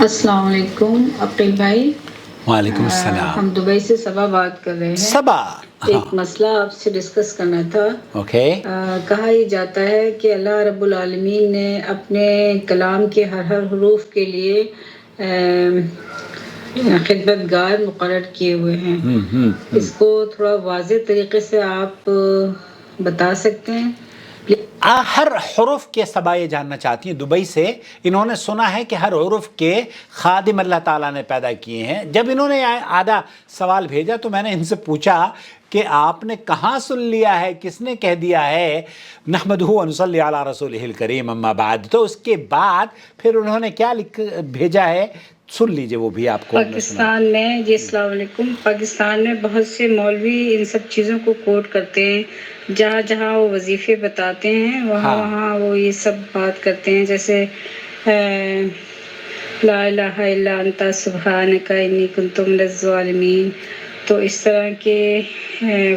السلام علیکم عقیل بھائی. وعلیکم السلام. ہم دبئی سے صبا بات کر رہے ہیں. صبا. ایک مسئلہ آپ سے ڈسکس کرنا تھا. اوکے. کہا یہ جاتا ہے کہ اللہ رب العالمین نے اپنے کلام کے ہر حروف کے لیے خدمت گار مقرر کیے ہوئے ہیں. اس کو تھوڑا واضح طریقے سے آپ بتا سکتے ہیں؟ ہر حرف کے سبا یہ جاننا چاہتی ہیں دبئی سے. انہوں نے سنا ہے کہ ہر حرف کے خادم اللہ تعالیٰ نے پیدا کیے ہیں. جب انہوں نے آدھا سوال بھیجا تو میں نے ان سے پوچھا کہ آپ نے کہاں سن لیا ہے, کس نے کہہ دیا ہے نحمدہ و نصلی علی رسولہ الکریم اما بعد. تو اس کے بعد پھر انہوں نے کیا بھیجا ہے سن لیجئے وہ بھی آپ کو. پاکستان میں جی السلام علیکم. پاکستان میں بہت سے مولوی ان سب چیزوں کو کوٹ کرتے ہیں. جہاں جہاں وہ وظیفے بتاتے ہیں وہاں وہ یہ سب بات کرتے ہیں, جیسے لا الہ الا انت سبحانک انی کنت من الظالمین. تو اس طرح کے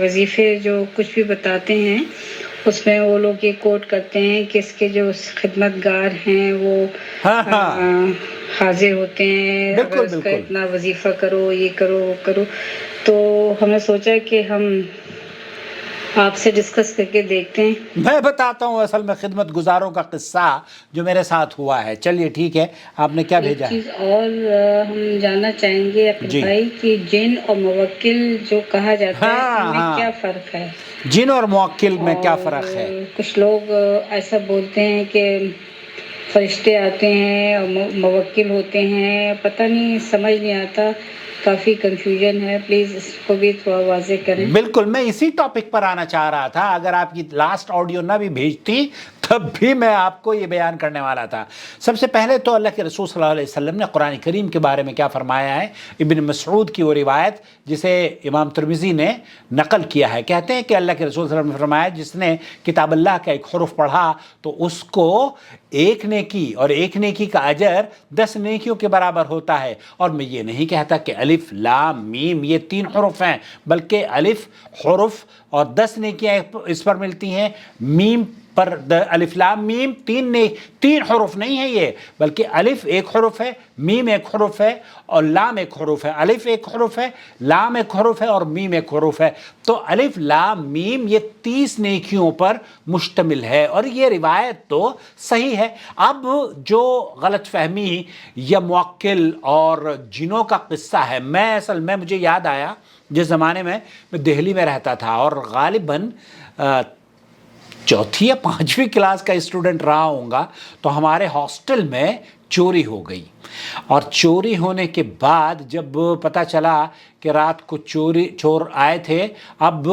وظیفے جو کچھ بھی بتاتے ہیں اس میں وہ لوگ یہ کوٹ کرتے ہیں کہ اس کے جو خدمت گار ہیں وہ حاضر ہوتے ہیں. اگر اس کا اتنا وظیفہ کرو, یہ کرو, وہ کرو. تو ہم نے سوچا کہ ہم آپ سے ڈسکس کر کے دیکھتے ہیں. میں بتاتا ہوں اصل میں خدمت گزاروں کا قصہ جو میرے ساتھ ہوا ہے. چلیے ٹھیک ہے, آپ نے کیا بھیجا ہے؟ ایک چیز اور ہم جاننا چاہیں گے عقیل بھائی کہ جن اور موکل جو کہا جاتا ہے ان میں کیا فرق ہے؟ جن اور موکل میں کیا فرق ہے؟ کچھ لوگ ایسا بولتے ہیں کہ فرشتے آتے ہیں اور موکل ہوتے ہیں, پتہ نہیں, سمجھ نہیں آتا, کافی کنفیوژن ہے. پلیز اس کو بھی تھوڑا واضح کریں. بالکل, میں اسی ٹاپک پر آنا چاہ رہا تھا. اگر آپ کی لاسٹ آڈیو نہ بھی بھیجتی تب بھی میں آپ کو یہ بیان کرنے والا تھا. سب سے پہلے تو اللہ کے رسول صلی اللہ علیہ وسلم نے قرآن کریم کے بارے میں کیا فرمایا ہے. ابن مسعود کی وہ روایت جسے امام ترمذی نے نقل کیا ہے, کہتے ہیں کہ اللہ کے رسول صلی اللہ علیہ وسلم نے فرمایا جس نے کتاب اللہ کا ایک حرف پڑھا تو اس کو ایک نیکی اور ایک نیکی کا اجر 10 نیکیوں کے برابر ہوتا ہے. اور میں یہ نہیں کہتا کہ الف لام میم یہ 3 حروف ہیں, بلکہ الف حرف اور 10 نیکیاں اس پر ملتی ہیں. میم پر الف لام میم 3 حروف نہیں ہے یہ, بلکہ الف ایک حرف ہے, میم ایک حرف ہے اور لام ایک حرف ہے. الف ایک حرف ہے, لام ایک حرف ہے اور میم ایک حرف ہے. تو الف لام میم یہ 30 نیکیوں پر مشتمل ہے, اور یہ روایت تو صحیح ہے. اب جو غلط فہمی یا موکل اور جنوں کا قصہ ہے, میں اصل میں مجھے یاد آیا جس زمانے میں دہلی میں رہتا تھا اور غالباً 4 یا 5ویں کلاس کا اسٹوڈنٹ رہا ہوں گا, تو ہمارے ہاسٹل میں چوری ہو گئی. اور چوری ہونے کے بعد جب پتہ چلا کہ رات کو چور آئے تھے, اب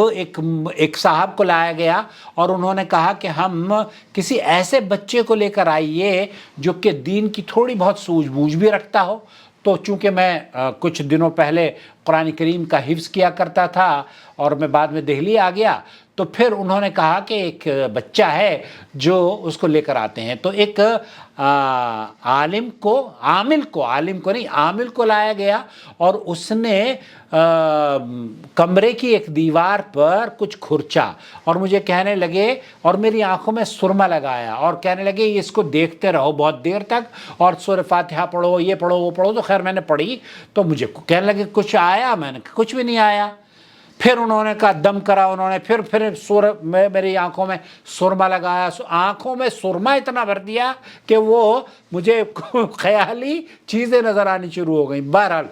ایک صاحب کو لایا گیا اور انہوں نے کہا کہ ہم کسی ایسے بچے کو لے کر آئیے جو کہ دین کی تھوڑی بہت سوجھ بوجھ بھی رکھتا ہو. تو چونکہ میں کچھ دنوں پہلے قرآن کریم کا حفظ کیا کرتا تھا اور میں بعد میں دہلی آ گیا, تو پھر انہوں نے کہا کہ ایک بچہ ہے جو اس کو لے کر آتے ہیں. تو ایک عالم کو لایا گیا اور اس نے کمرے کی ایک دیوار پر کچھ کھرچا اور مجھے کہنے لگے, اور میری آنکھوں میں سرما لگایا اور کہنے لگے اس کو دیکھتے رہو بہت دیر تک اور سورہ فاتحہ پڑھو, یہ پڑھو, وہ پڑھو. تو خیر میں نے پڑھی تو مجھے کہنے لگے کچھ آیا, میں نے کہا کچھ بھی نہیں آیا. پھر انہوں نے کہا دم کرا, انہوں نے پھر میری آنکھوں میں سرما لگایا, آنکھوں میں سرما اتنا بھر دیا کہ وہ مجھے خیالی چیزیں نظر آنی شروع ہو گئیں. بہرحال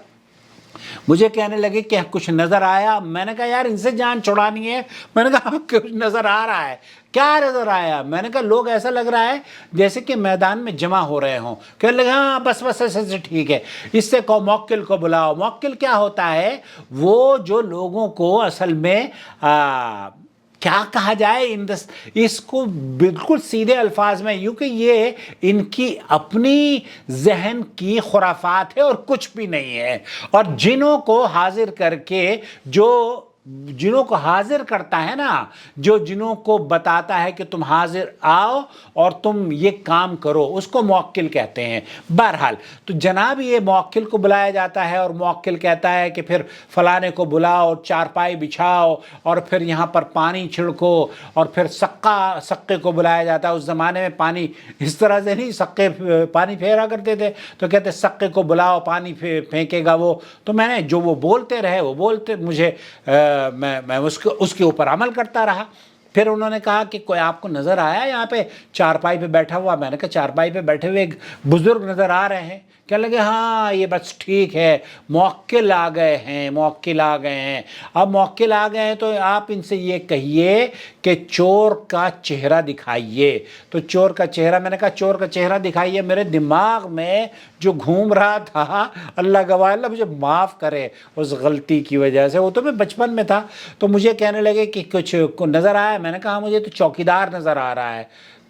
مجھے کہنے لگے کہ کچھ نظر آیا. میں نے کہا یار ان سے جان چھڑانی ہے. میں نے کہا کچھ نظر آ رہا ہے. کیا نظر آیا؟ میں نے کہا لوگ ایسا لگ رہا ہے جیسے کہ میدان میں جمع ہو رہے ہوں. کہنے لگے ہاں بس ایسے ٹھیک ہے, اس سے کو موکل کو بلاؤ. موکل کیا ہوتا ہے؟ وہ جو لوگوں کو اصل میں کیا کہا جائے, اس کو بالکل سیدھے الفاظ میں یوں کہ یہ ان کی اپنی ذہن کی خرافات ہے اور کچھ بھی نہیں ہے. اور جنوں کو حاضر کر کے جو جنوں کو حاضر کرتا ہے نا، جو جنوں کو بتاتا ہے کہ تم حاضر آؤ اور تم یہ کام کرو، اس کو موکل کہتے ہیں۔ بہرحال تو جناب یہ موکل کو بلایا جاتا ہے، اور موکل کہتا ہے کہ پھر فلانے کو بلاؤ، چارپائی بچھاؤ، اور پھر یہاں پر پانی چھڑکو، اور پھر سقے کو بلایا جاتا ہے۔ اس زمانے میں پانی اس طرح سے نہیں، سقے پانی پھیرا کرتے تھے، تو کہتے سقے کو بلاؤ، پانی پھینکے گا وہ۔ تو میں نے جو وہ بولتے رہے، وہ بولتے مجھے میں اس کے اوپر عمل کرتا رہا۔ پھر انہوں نے کہا کہ کوئی آپ کو نظر آیا یہاں پہ چارپائی پہ بیٹھا ہوا؟ میں نے کہا چارپائی پہ بیٹھے ہوئے ایک بزرگ نظر آ رہے ہیں۔ کہنے لگے ہاں یہ بس ٹھیک ہے، موکل آ گئے ہیں، موکل آ گئے ہیں۔ اب موکل آ گئے ہیں تو آپ ان سے یہ کہیے کہ چور کا چہرہ دکھائیے۔ تو چور کا چہرہ، میں نے کہا چور کا چہرہ دکھائیے، میرے دماغ میں جو گھوم رہا تھا، اللہ گواہ، اللہ مجھے معاف کرے اس غلطی کی وجہ سے، وہ تو میں بچپن میں تھا، تو مجھے کہنے لگے کہ کچھ نظر آیا؟ میں نے کہا مجھے تو چوکیدار نظر آ رہا ہے۔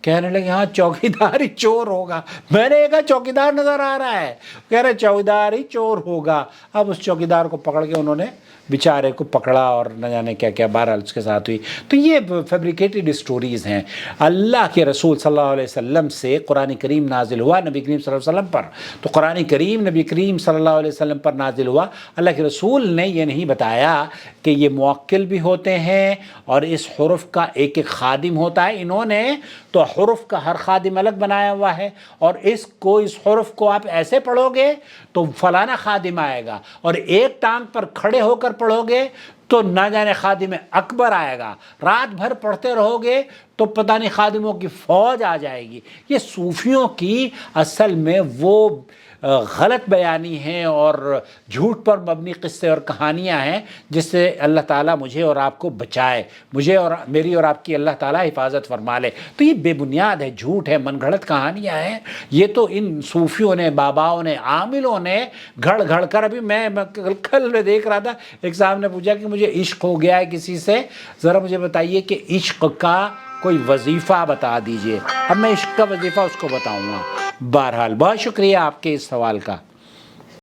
کہنے لگے ہاں چوکیدار ہی چور ہوگا۔ میں نے کہا چوکیدار نظر آ رہا ہے؟ کہہ رہے چوکیدار ہی چور ہوگا۔ اب اس چوکیدار کو پکڑ کے انہوں نے بیچارے کو پکڑا، اور نہ جانے کیا کیا بہرحال اس کے ساتھ ہوئی۔ تو یہ فیبریکیٹڈ اسٹوریز ہیں۔ اللہ کے رسول صلی اللہ علیہ وسلم سے قرآن کریم نازل ہوا نبی کریم صلی اللہ علیہ وسلم پر، تو قرآن کریم نبی کریم صلی اللہ علیہ وسلم پر نازل ہوا۔ اللہ کے رسول نے یہ نہیں بتایا کہ یہ موکل بھی ہوتے ہیں اور اس حرف کا ایک ایک خادم ہوتا ہے۔ انہوں نے تو حرف کا ہر خادم الگ بنایا ہوا ہے، اور اس حرف کو آپ ایسے پڑھو گے تو فلانا خادم آئے گا، اور ایک ٹانگ پر کھڑے ہو کر پڑھو گے تو نہ جانے خادم اکبر آئے گا، رات بھر پڑھتے رہو گے تو پتہ نہیں خادموں کی فوج آ جائے گی۔ یہ صوفیوں کی اصل میں وہ غلط بیانی ہیں اور جھوٹ پر مبنی قصے اور کہانیاں ہیں، جس سے اللہ تعالیٰ مجھے اور آپ کو بچائے، مجھے اور میری اور آپ کی اللہ تعالیٰ حفاظت فرما لے۔ تو یہ بے بنیاد ہے، جھوٹ ہے، من گھڑت کہانیاں ہیں۔ یہ تو ان صوفیوں نے، باباؤں نے، عاملوں نے گھڑ گھڑ کر، ابھی میں کل میں دیکھ رہا تھا، ایک صاحب نے پوچھا کہ مجھے عشق ہو گیا ہے کسی سے، ذرا مجھے بتائیے کہ عشق کا کوئی وظیفہ بتا دیجئے۔ اب میں عشق کا وظیفہ اس کو بتاؤں گا۔ بہرحال بہت شکریہ آپ کے اس سوال کا۔